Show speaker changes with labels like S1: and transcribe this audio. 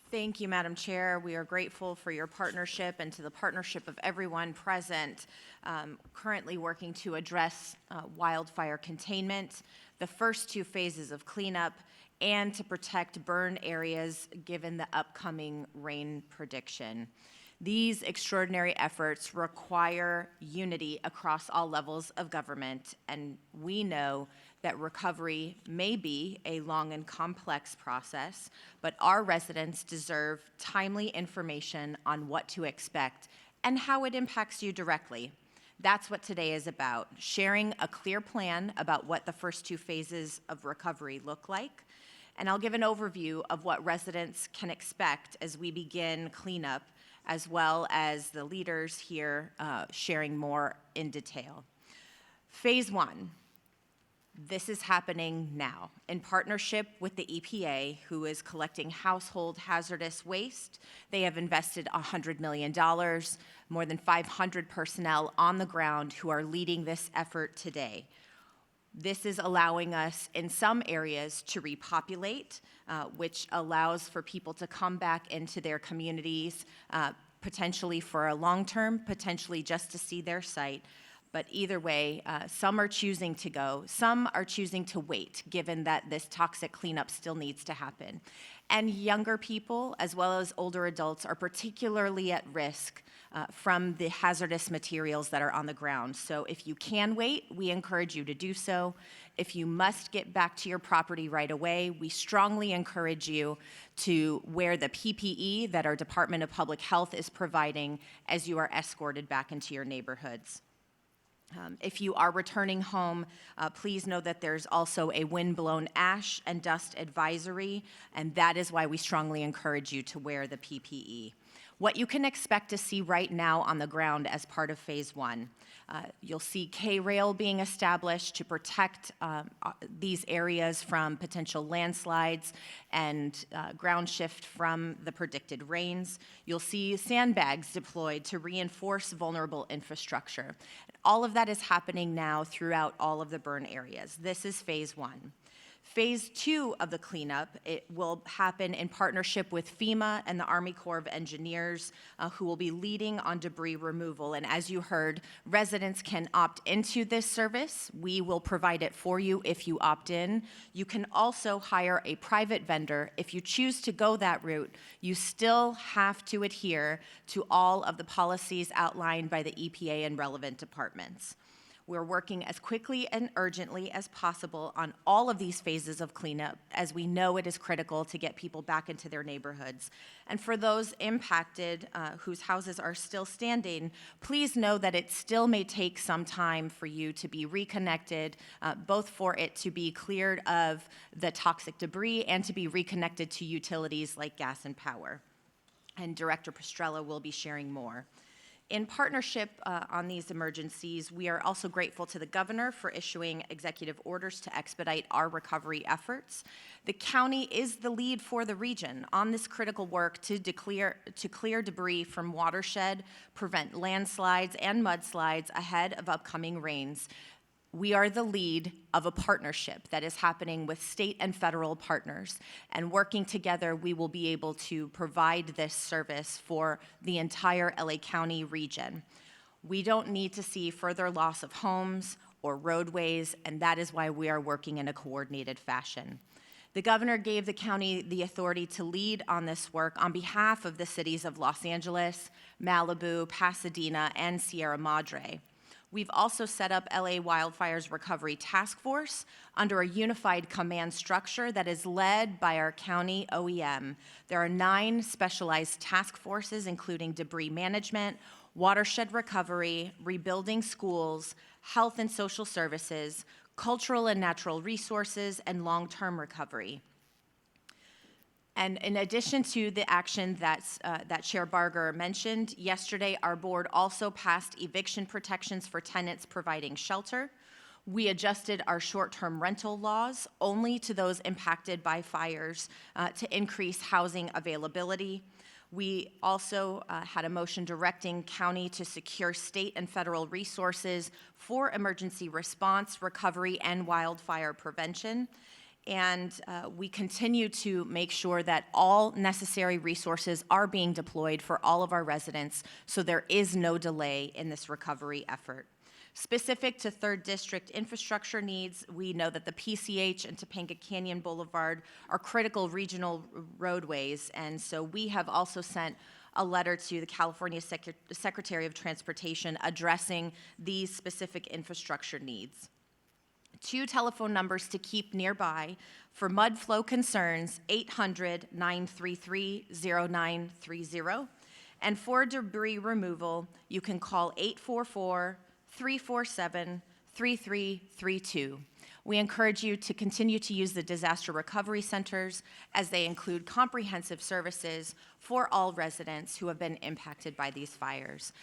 S1: Thank you, Madam Chair. We are grateful for your partnership and to the partnership of everyone present currently working to address wildfire containment, the first two phases of cleanup, and to protect burn areas given the upcoming rain prediction. These extraordinary efforts require unity across all levels of government, and we know that recovery may be a long and complex process, but our residents deserve timely information on what to expect and how it impacts you directly. That's what today is about, sharing a clear plan about what the first two phases of recovery look like. And I'll give an overview of what residents can expect as we begin cleanup, as well as the leaders here sharing more in detail. Phase one. This is happening now in partnership with the EPA, who is collecting household hazardous waste. They have invested $100 million, more than 500 personnel on the ground who are leading this effort today. This is allowing us in some areas to repopulate, which allows for people to come back into their communities, potentially for a long term, potentially just to see their site. But either way, some are choosing to go, some are choosing to wait, given that this toxic cleanup still needs to happen. And younger people, as well as older adults, are particularly at risk from the hazardous materials that are on the ground. So if you can wait, we encourage you to do so. If you must get back to your property right away, we strongly encourage you to wear the PPE that our Department of Public Health is providing as you are escorted back into your neighborhoods. If you are returning home, please know that there's also a wind-blown ash and dust advisory, and that is why we strongly encourage you to wear the PPE. What you can expect to see right now on the ground as part of phase one. You'll see K-rail being established to protect these areas from potential landslides and ground shift from the predicted rains. You'll see sandbags deployed to reinforce vulnerable infrastructure. All of that is happening now throughout all of the burn areas. This is phase one. Phase two of the cleanup, it will happen in partnership with FEMA and the Army Corps of Engineers, who will be leading on debris removal. And as you heard, residents can opt into this service. We will provide it for you if you opt in. You can also hire a private vendor. If you choose to go that route, you still have to adhere to all of the policies outlined by the EPA and relevant departments. We're working as quickly and urgently as possible on all of these phases of cleanup, as we know it is critical to get people back into their neighborhoods. And for those impacted whose houses are still standing, please know that it still may take some time for you to be reconnected, both for it to be cleared of the toxic debris and to be reconnected to utilities like gas and power. And Director Pastrella will be sharing more. In partnership on these emergencies, we are also grateful to the governor for issuing executive orders to expedite our recovery efforts. The county is the lead for the region on this critical work to clear debris from watershed, prevent landslides and mudslides ahead of upcoming rains. We are the lead of a partnership that is happening with state and federal partners, and working together, we will be able to provide this service for the entire LA County region. We don't need to see further loss of homes or roadways, and that is why we are working in a coordinated fashion. The governor gave the county the authority to lead on this work on behalf of the cities of Los Angeles, Malibu, Pasadena, and Sierra Madre. We've also set up LA Wildfires Recovery Task Force under a unified command structure that is led by our county OEM. There are 9 specialized task forces, including debris management, watershed recovery, rebuilding schools, health and social services, cultural and natural resources, and long-term recovery. And in addition to the action that Chair Barger mentioned, yesterday our board also passed eviction protections for tenants providing shelter. We adjusted our short-term rental laws only to those impacted by fires to increase housing availability. We also had a motion directing county to secure state and federal resources for emergency response, recovery, and wildfire prevention. and we continue to make sure that all necessary resources are being deployed for all of our residents, so there is no delay in this recovery effort. Specific to 3rd District infrastructure needs, we know that the PCH and Topanga Canyon Boulevard are critical regional roadways, and so we have also sent a letter to the California Secretary of Transportation addressing these specific infrastructure needs. 2 telephone numbers to keep nearby for mud flow concerns, 800-933-0930. And for debris removal, you can call 844-347-3332. We encourage you to continue to use the disaster recovery centers, as they include comprehensive services for all residents who have been impacted by these fires.